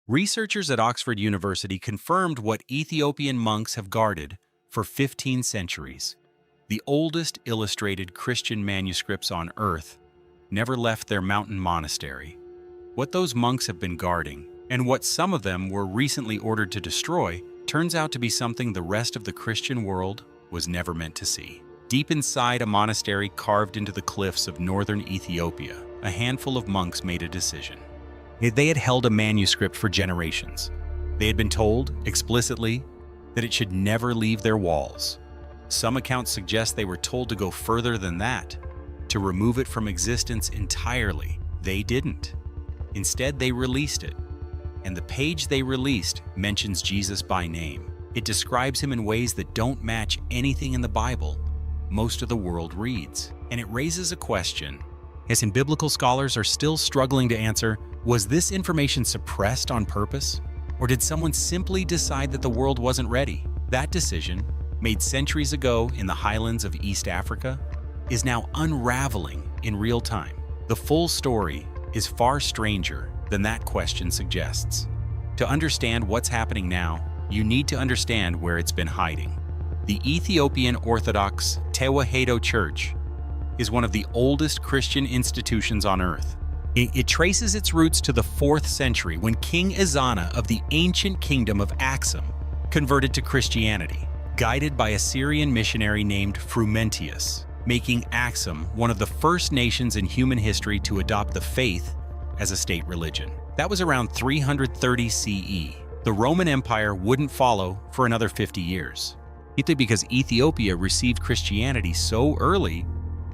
Researchers at Oxford University confirmed what Ethiopian monks have guarded for 15 centuries. The oldest illustrated Christian manuscripts on Earth never left their mountain monastery. What those monks have been guarding, and what some of them were recently ordered to destroy, turns out to be something the rest of the Christian world was never meant to see. Deep inside a monastery carved into the cliffs of northern Ethiopia, a handful of monks made a decision. They had held a manuscript for generations. They had been told, explicitly, that it should never leave their walls. Some accounts suggest they were told to go further than that, to remove it from existence entirely. They didn't. Instead, they released it. And the page they released mentions Jesus by name. It describes him in ways that don't match anything in the Bible most of the world reads. And it raises a question, as in biblical scholars are still struggling to answer, was this information suppressed on purpose? Or did someone simply decide that the world wasn't ready? That decision, made centuries ago in the highlands of East Africa, is now unraveling in real time. The full story is far stranger than that question suggests. To understand what's happening now, you need to understand where it's been hiding. The Ethiopian Orthodox Tewahedo Church is one of the oldest Christian institutions on earth. It traces its roots to the 4th century when King Ezana of the ancient kingdom of Axum converted to Christianity, guided by a Syrian missionary named Frumentius, making Axum one of the first nations in human history to adopt the faith as a state religion. That was around 330 CE. The Roman Empire wouldn't follow for another 50 years. Either because Ethiopia received Christianity so early,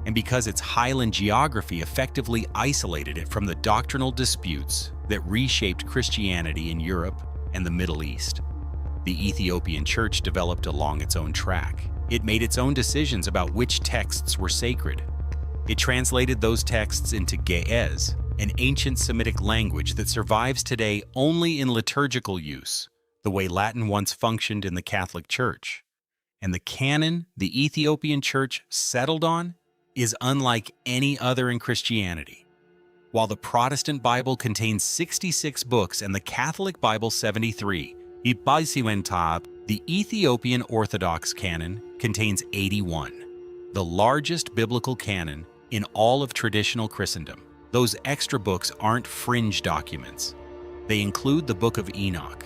and because its highland geography effectively isolated it from the doctrinal disputes that reshaped Christianity in Europe and the Middle East. The Ethiopian church developed along its own track. It made its own decisions about which texts were sacred. It translated those texts into Ge'ez, an ancient Semitic language that survives today only in liturgical use, the way Latin once functioned in the Catholic Church. And the canon the Ethiopian church settled on is unlike any other in Christianity. While the Protestant Bible contains 66 books and the Catholic Bible 73, the Ethiopian Orthodox canon contains 81, the largest biblical canon in all of traditional Christendom. Those extra books aren't fringe documents. They include the Book of Enoch,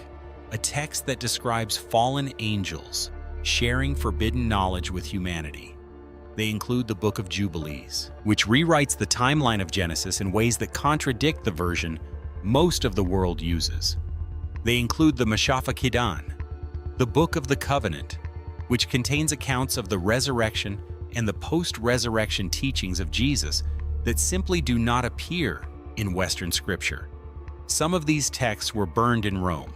a text that describes fallen angels sharing forbidden knowledge with humanity. They include the Book of Jubilees, which rewrites the timeline of Genesis in ways that contradict the version most of the world uses. They include the Meshapha Kedan, the Book of the Covenant, which contains accounts of the resurrection and the post-resurrection teachings of Jesus that simply do not appear in Western scripture. Some of these texts were burned in Rome.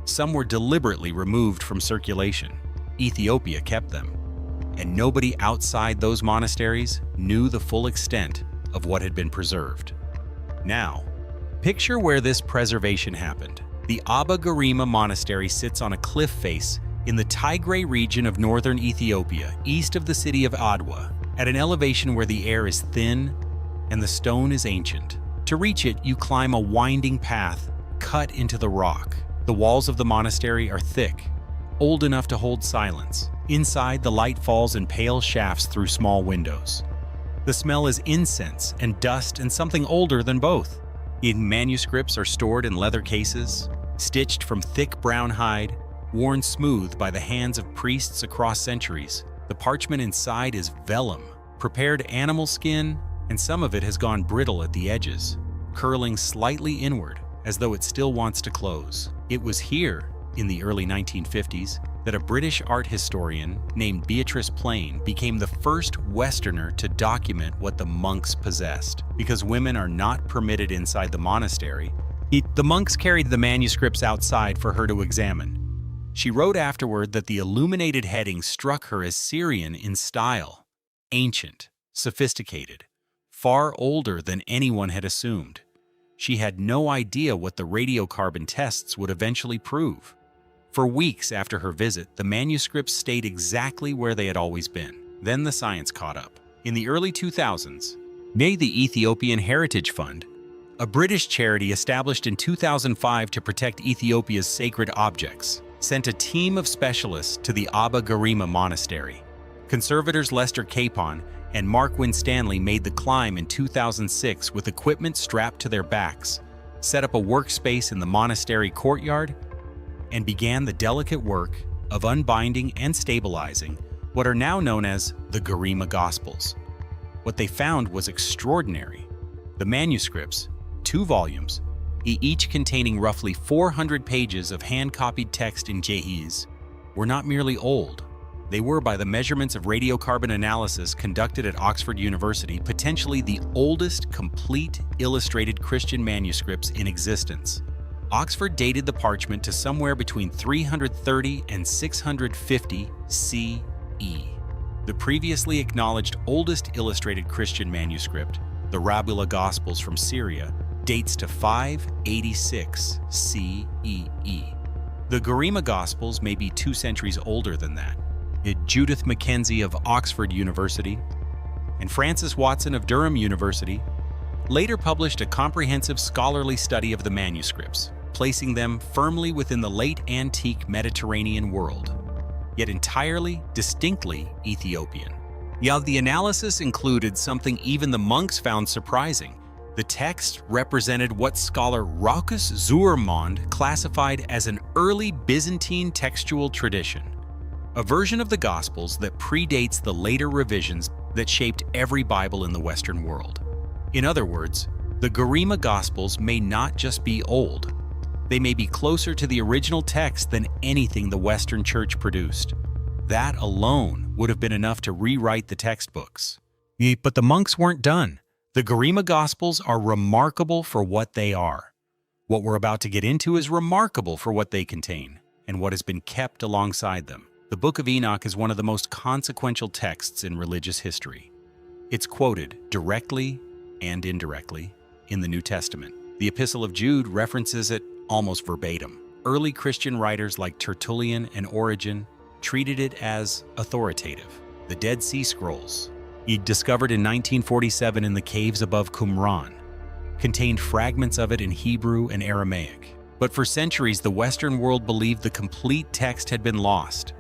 Some were deliberately removed from circulation. Ethiopia kept them, and nobody outside those monasteries knew the full extent of what had been preserved. Now, picture where this preservation happened. The Abba Garima Monastery sits on a cliff face in the Tigray region of northern Ethiopia, east of the city of Adwa, at an elevation where the air is thin and the stone is ancient. To reach it, you climb a winding path cut into the rock. The walls of the monastery are thick, old enough to hold silence. Inside, the light falls in pale shafts through small windows. The smell is incense and dust and something older than both. Manuscripts are stored in leather cases, stitched from thick brown hide, worn smooth by the hands of priests across centuries. The parchment inside is vellum, prepared animal skin, and some of it has gone brittle at the edges, curling slightly inward as though it still wants to close. It was here, in the early 1950s, that a British art historian named Beatrice Plain became the first Westerner to document what the monks possessed. Because women are not permitted inside the monastery, the monks carried the manuscripts outside for her to examine. She wrote afterward that the illuminated heading struck her as Syrian in style, ancient, sophisticated, far older than anyone had assumed. She had no idea what the radiocarbon tests would eventually prove. For weeks after her visit, the manuscripts stayed exactly where they had always been. Then the science caught up. In the early 2000s, the Ethiopian Heritage Fund a British charity established in 2005 to protect Ethiopia's sacred objects, sent a team of specialists to the Abba Garima monastery. Conservators Lester Capon and Mark Winstanley made the climb in 2006 with equipment strapped to their backs, set up a workspace in the monastery courtyard, and began the delicate work of unbinding and stabilizing what are now known as the Garima Gospels. What they found was extraordinary. The manuscripts, 2 volumes, each containing roughly 400 pages of hand-copied text in Ge'ez, were not merely old. They were, by the measurements of radiocarbon analysis conducted at Oxford University, potentially the oldest complete illustrated Christian manuscripts in existence. Oxford dated the parchment to somewhere between 330 and 650 CE. The previously acknowledged oldest illustrated Christian manuscript, the Rabula Gospels from Syria, dates to 586 CE. The Garima Gospels may be 2 centuries older than that. Judith Mackenzie of Oxford University and Francis Watson of Durham University later published a comprehensive scholarly study of the manuscripts, placing them firmly within the late antique Mediterranean world, yet entirely, distinctly Ethiopian. Yet the analysis included something even the monks found surprising. The text represented what scholar Raucus Zurmond classified as an early Byzantine textual tradition, a version of the Gospels that predates the later revisions that shaped every Bible in the Western world. In other words, the Garima Gospels may not just be old, they may be closer to the original text than anything the Western Church produced. That alone would have been enough to rewrite the textbooks. But the monks weren't done. The Garima Gospels are remarkable for what they are. What we're about to get into is remarkable for what they contain and what has been kept alongside them. The Book of Enoch is one of the most consequential texts in religious history. It's quoted directly and indirectly in the New Testament. The Epistle of Jude references it almost verbatim. Early Christian writers like Tertullian and Origen treated it as authoritative. The Dead Sea Scrolls, discovered in 1947 in the caves above Qumran, contained fragments of it in Hebrew and Aramaic. But for centuries, the Western world believed the complete text had been lost.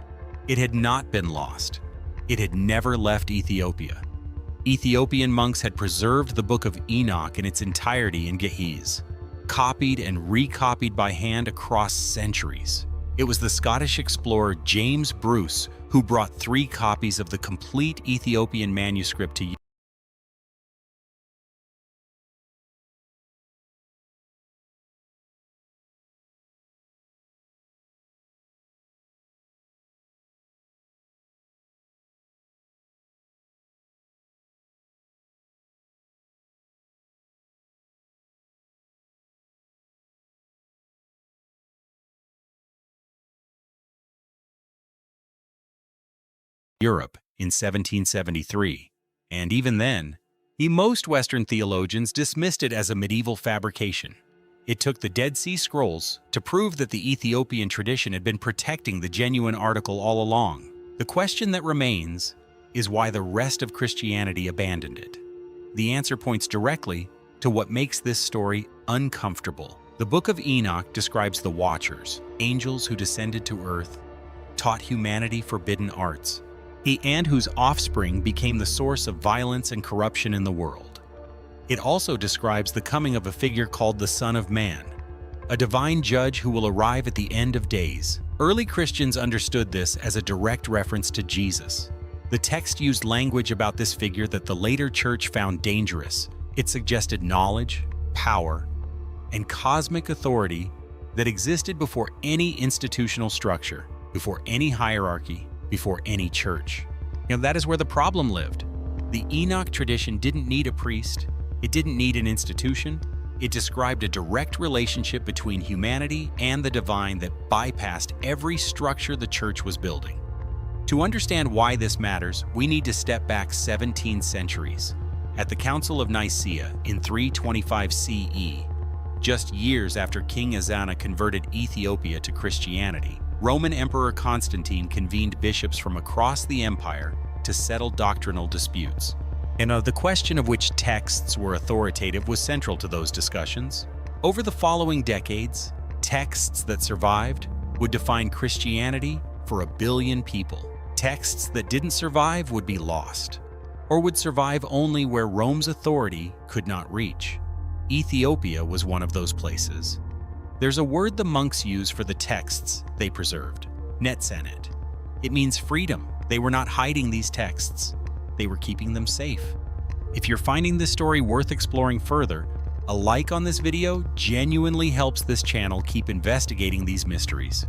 It had not been lost. It had never left Ethiopia. Ethiopian monks had preserved the Book of Enoch in its entirety in Ge'ez, copied and recopied by hand across centuries. It was the Scottish explorer James Bruce who brought 3 copies of the complete Ethiopian manuscript to Europe in 1773, and even then, most Western theologians dismissed it as a medieval fabrication. It took the Dead Sea Scrolls to prove that the Ethiopian tradition had been protecting the genuine article all along. The question that remains is why the rest of Christianity abandoned it. The answer points directly to what makes this story uncomfortable. The Book of Enoch describes the Watchers, angels who descended to earth, taught humanity forbidden arts, and whose offspring became the source of violence and corruption in the world. It also describes the coming of a figure called the Son of Man, a divine judge who will arrive at the end of days. Early Christians understood this as a direct reference to Jesus. The text used language about this figure that the later church found dangerous. It suggested knowledge, power, and cosmic authority that existed before any institutional structure, before any hierarchy, before any church. That is where the problem lived. The Enoch tradition didn't need a priest, it didn't need an institution, it described a direct relationship between humanity and the divine that bypassed every structure the church was building. To understand why this matters, we need to step back 17 centuries. At the Council of Nicaea in 325 CE, just years after King Ezana converted Ethiopia to Christianity, Roman Emperor Constantine convened bishops from across the empire to settle doctrinal disputes. And the question of which texts were authoritative was central to those discussions. Over the following decades, texts that survived would define Christianity for 1 billion people. Texts that didn't survive would be lost, or would survive only where Rome's authority could not reach. Ethiopia was one of those places. There's a word the monks use for the texts they preserved: netsenet. It means freedom. They were not hiding these texts. They were keeping them safe. If you're finding this story worth exploring further, a like on this video genuinely helps this channel keep investigating these mysteries.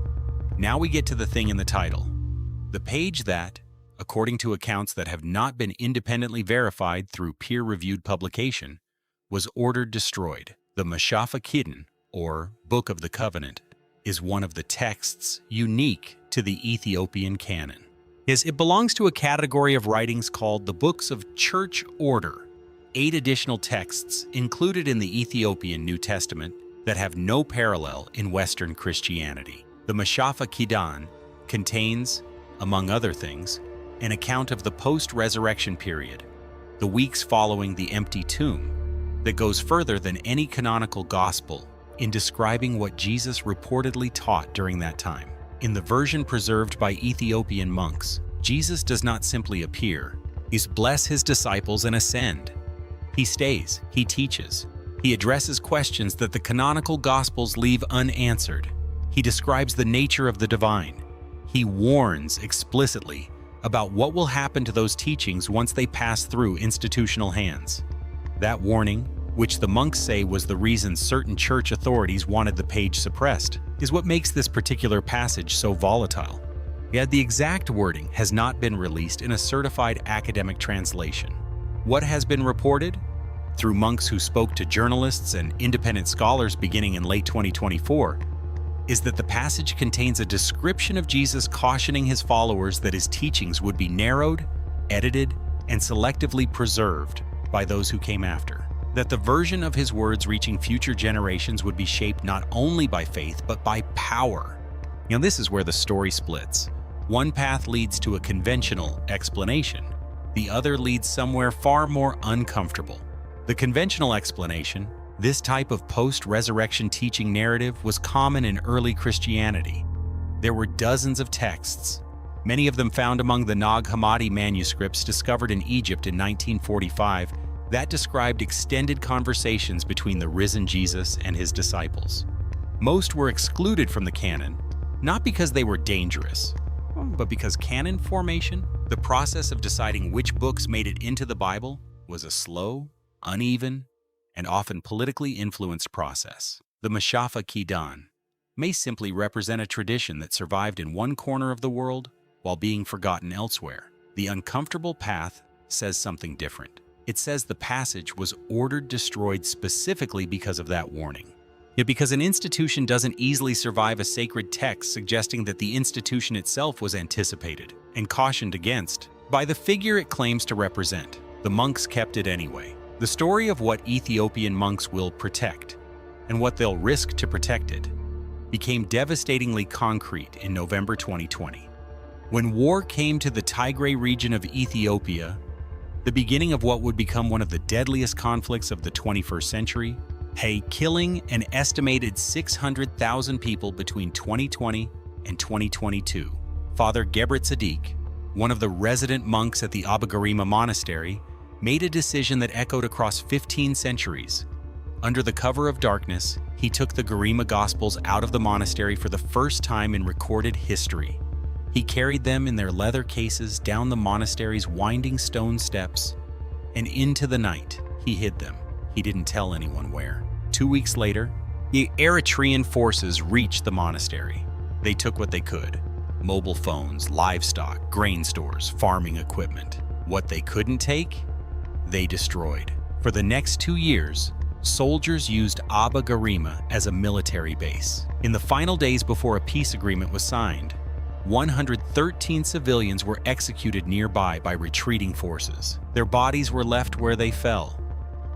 Now we get to the thing in the title. The page that, according to accounts that have not been independently verified through peer-reviewed publication, was ordered destroyed. The Mashafa Kidden, or Book of the Covenant, is one of the texts unique to the Ethiopian canon. It belongs to a category of writings called the Books of Church Order, 8 additional texts included in the Ethiopian New Testament that have no parallel in Western Christianity. The Mashafa Kidden contains, among other things, an account of the post-resurrection period, the weeks following the empty tomb, that goes further than any canonical gospel in describing what Jesus reportedly taught during that time. In the version preserved by Ethiopian monks, Jesus does not simply appear. He blesses his disciples and ascend. He stays, he teaches, he addresses questions that the canonical gospels leave unanswered. He describes the nature of the divine. He warns explicitly about what will happen to those teachings once they pass through institutional hands. That warning, which the monks say was the reason certain church authorities wanted the page suppressed, is what makes this particular passage so volatile. Yet the exact wording has not been released in a certified academic translation. What has been reported, through monks who spoke to journalists and independent scholars beginning in late 2024, is that the passage contains a description of Jesus cautioning his followers that his teachings would be narrowed, edited, and selectively preserved by those who came after. That the version of his words reaching future generations would be shaped not only by faith, but by power. This is where the story splits. One path leads to a conventional explanation. The other leads somewhere far more uncomfortable. The conventional explanation, this type of post-resurrection teaching narrative, was common in early Christianity. There were dozens of texts, many of them found among the Nag Hammadi manuscripts discovered in Egypt in 1945, that described extended conversations between the risen Jesus and his disciples. Most were excluded from the canon, not because they were dangerous, but because canon formation, the process of deciding which books made it into the Bible, was a slow, uneven, and often politically influenced process. The Mashafa Kidden may simply represent a tradition that survived in one corner of the world while being forgotten elsewhere. The uncomfortable path says something different. It says the passage was ordered destroyed specifically because of that warning. Yet because an institution doesn't easily survive a sacred text suggesting that the institution itself was anticipated and cautioned against by the figure it claims to represent, the monks kept it anyway. The story of what Ethiopian monks will protect and what they'll risk to protect it became devastatingly concrete in November 2020. When war came to the Tigray region of Ethiopia, the beginning of what would become one of the deadliest conflicts of the 21st century, killing an estimated 600,000 people between 2020 and 2022. Father Gebretsadik, one of the resident monks at the Abagarima monastery, made a decision that echoed across 15 centuries. Under the cover of darkness, he took the Garima Gospels out of the monastery for the first time in recorded history. He carried them in their leather cases down the monastery's winding stone steps, and into the night, he hid them. He didn't tell anyone where. 2 weeks later, the Eritrean forces reached the monastery. They took what they could: mobile phones, livestock, grain stores, farming equipment. What they couldn't take, they destroyed. For the next 2 years, soldiers used Abagarima as a military base. In the final days before a peace agreement was signed, 113 civilians were executed nearby by retreating forces. Their bodies were left where they fell.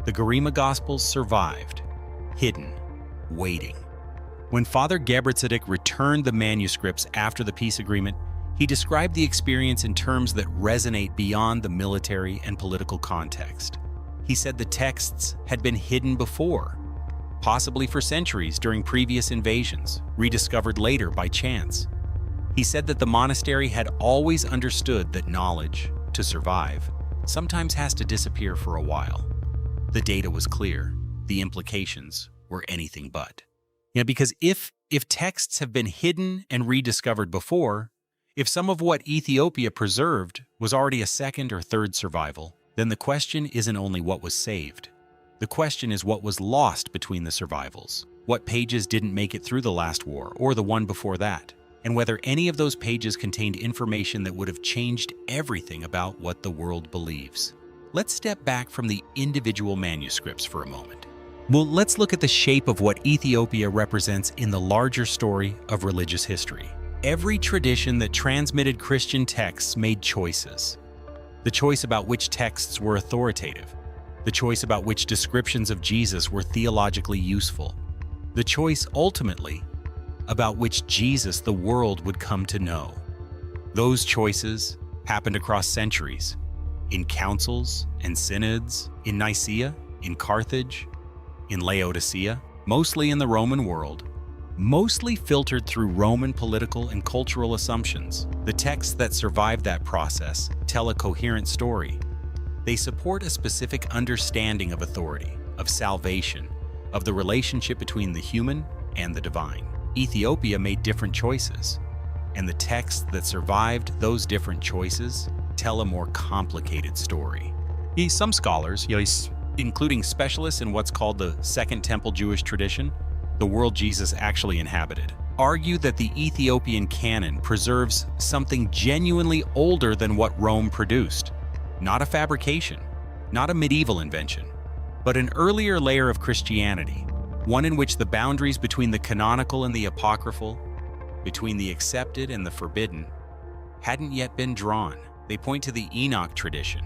The Garima Gospels survived, hidden, waiting. When Father Gebretsadik returned the manuscripts after the peace agreement, He described the experience in terms that resonate beyond the military and political context. He said the texts had been hidden before, possibly for centuries during previous invasions, rediscovered later by chance. He said that the monastery had always understood that knowledge, to survive, sometimes has to disappear for a while. The data was clear. The implications were anything but. Because if texts have been hidden and rediscovered before, if some of what Ethiopia preserved was already a second or third survival, then the question isn't only what was saved. The question is what was lost between the survivals, what pages didn't make it through the last war or the one before that, and whether any of those pages contained information that would have changed everything about what the world believes. Let's step back from the individual manuscripts for a moment. Well, let's look at the shape of what Ethiopia represents in the larger story of religious history. Every tradition that transmitted Christian texts made choices. The choice about which texts were authoritative. The choice about which descriptions of Jesus were theologically useful. The choice, ultimately, about which Jesus the world would come to know. Those choices happened across centuries, in councils and synods, in Nicaea, in Carthage, in Laodicea, mostly in the Roman world, mostly filtered through Roman political and cultural assumptions. The texts that survive that process tell a coherent story. They support a specific understanding of authority, of salvation, of the relationship between the human and the divine. Ethiopia made different choices, and the texts that survived those different choices tell a more complicated story. Some scholars, including specialists in what's called the Second Temple Jewish tradition, the world Jesus actually inhabited, argue that the Ethiopian canon preserves something genuinely older than what Rome produced. Not a fabrication, not a medieval invention, but an earlier layer of Christianity, one in which the boundaries between the canonical and the apocryphal, between the accepted and the forbidden, hadn't yet been drawn. They point to the Enoch tradition,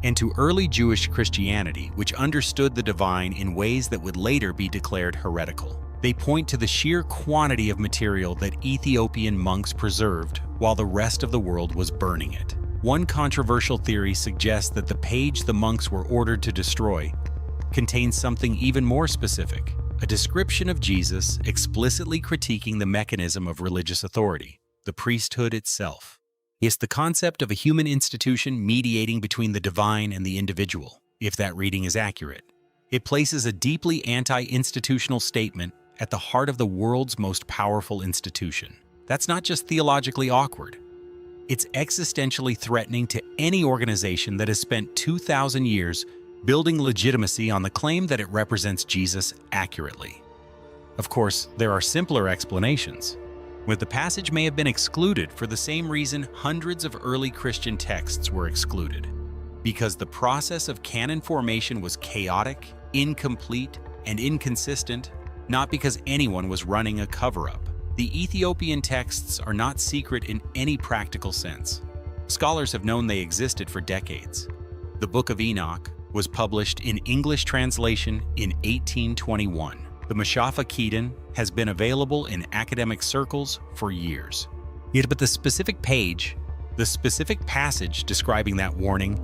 and to early Jewish Christianity, which understood the divine in ways that would later be declared heretical. They point to the sheer quantity of material that Ethiopian monks preserved while the rest of the world was burning it. One controversial theory suggests that the page the monks were ordered to destroy contains something even more specific, a description of Jesus explicitly critiquing the mechanism of religious authority, the priesthood itself. It's the concept of a human institution mediating between the divine and the individual, if that reading is accurate. It places a deeply anti-institutional statement at the heart of the world's most powerful institution. That's not just theologically awkward. It's existentially threatening to any organization that has spent 2,000 years building legitimacy on the claim that it represents Jesus accurately. Of course, there are simpler explanations. The passage may have been excluded for the same reason hundreds of early Christian texts were excluded, because the process of canon formation was chaotic, incomplete, and inconsistent, not because anyone was running a cover-up. The Ethiopian texts are not secret in any practical sense. Scholars have known they existed for decades. The Book of Enoch was published in English translation in 1821. The Mashafa Kedan has been available in academic circles for years. But the specific page, the specific passage describing that warning,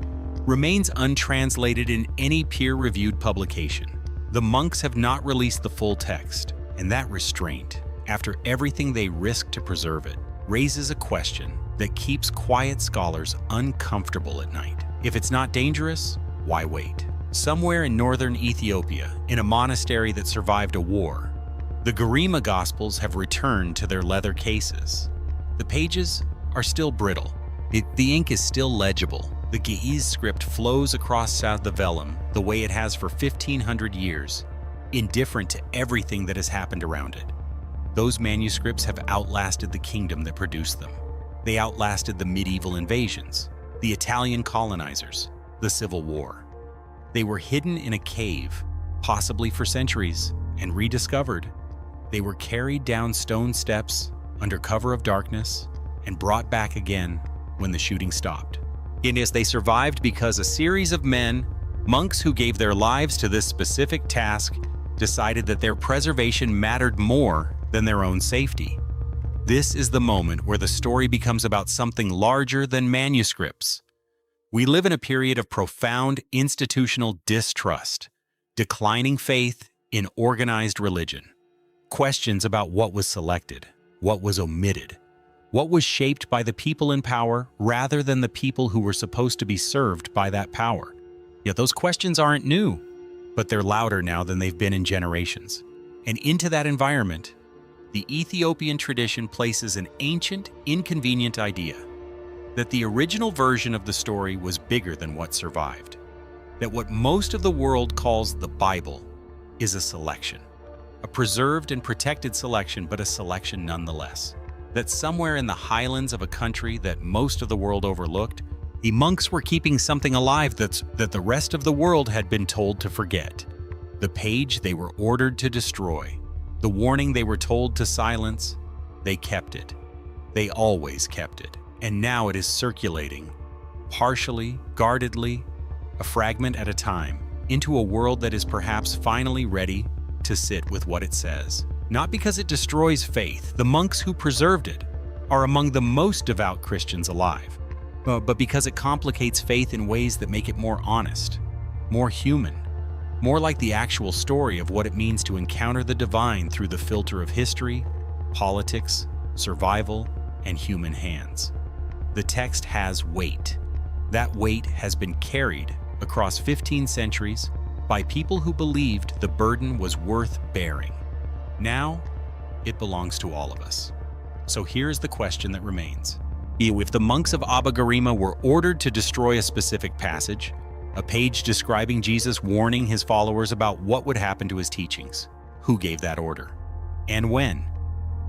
remains untranslated in any peer-reviewed publication. The monks have not released the full text, and that restraint, after everything they risk to preserve it, raises a question that keeps quiet scholars uncomfortable at night. If it's not dangerous, why wait? Somewhere in northern Ethiopia, in a monastery that survived a war, the Garima Gospels have returned to their leather cases. The pages are still brittle. The ink is still legible. The Ge'ez script flows across South the Vellum the way it has for 1,500 years, indifferent to everything that has happened around it. Those manuscripts have outlasted the kingdom that produced them. They outlasted the medieval invasions, the Italian colonizers, the Civil War. They were hidden in a cave, possibly for centuries, and rediscovered. They were carried down stone steps under cover of darkness and brought back again when the shooting stopped. Yes, they survived because a series of men, monks who gave their lives to this specific task, decided that their preservation mattered more than their own safety. This is the moment where the story becomes about something larger than manuscripts. We live in a period of profound institutional distrust, declining faith in organized religion, questions about what was selected, what was omitted, what was shaped by the people in power rather than the people who were supposed to be served by that power. Yet those questions aren't new, but they're louder now than they've been in generations. And into that environment, the Ethiopian tradition places an ancient, inconvenient idea that the original version of the story was bigger than what survived, that what most of the world calls the Bible is a selection, a preserved and protected selection, but a selection nonetheless, that somewhere in the highlands of a country that most of the world overlooked, the monks were keeping something alive that the rest of the world had been told to forget, the page they were ordered to destroy. The warning they were told to silence, they kept it. They always kept it. And now it is circulating, partially, guardedly, a fragment at a time, into a world that is perhaps finally ready to sit with what it says. Not because it destroys faith, the monks who preserved it are among the most devout Christians alive, but because it complicates faith in ways that make it more honest, more human, more like the actual story of what it means to encounter the divine through the filter of history, politics, survival, and human hands. The text has weight. That weight has been carried across 15 centuries by people who believed the burden was worth bearing. Now, it belongs to all of us. So here's the question that remains. If the monks of Abba Garima were ordered to destroy a specific passage, a page describing Jesus warning his followers about what would happen to his teachings. Who gave that order? And when?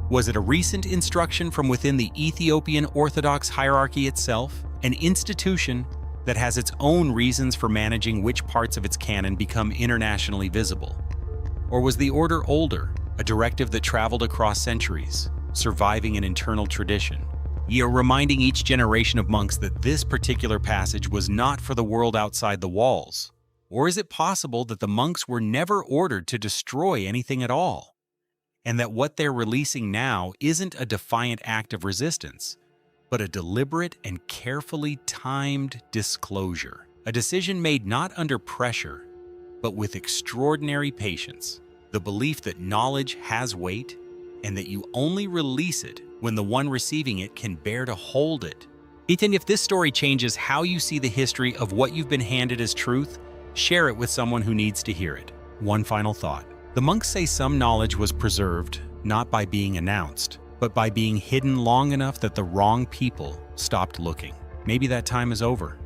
Was it a recent instruction from within the Ethiopian Orthodox hierarchy itself, an institution that has its own reasons for managing which parts of its canon become internationally visible? Or was the order older, a directive that traveled across centuries, surviving an internal tradition? Reminding each generation of monks that this particular passage was not for the world outside the walls? Or is it possible that the monks were never ordered to destroy anything at all, and that what they're releasing now isn't a defiant act of resistance, but a deliberate and carefully timed disclosure, a decision made not under pressure, but with extraordinary patience, the belief that knowledge has weight and that you only release it when the one receiving it can bear to hold it. Ethan, if this story changes how you see the history of what you've been handed as truth, share it with someone who needs to hear it. One final thought. The monks say some knowledge was preserved not by being announced, but by being hidden long enough that the wrong people stopped looking. Maybe that time is over.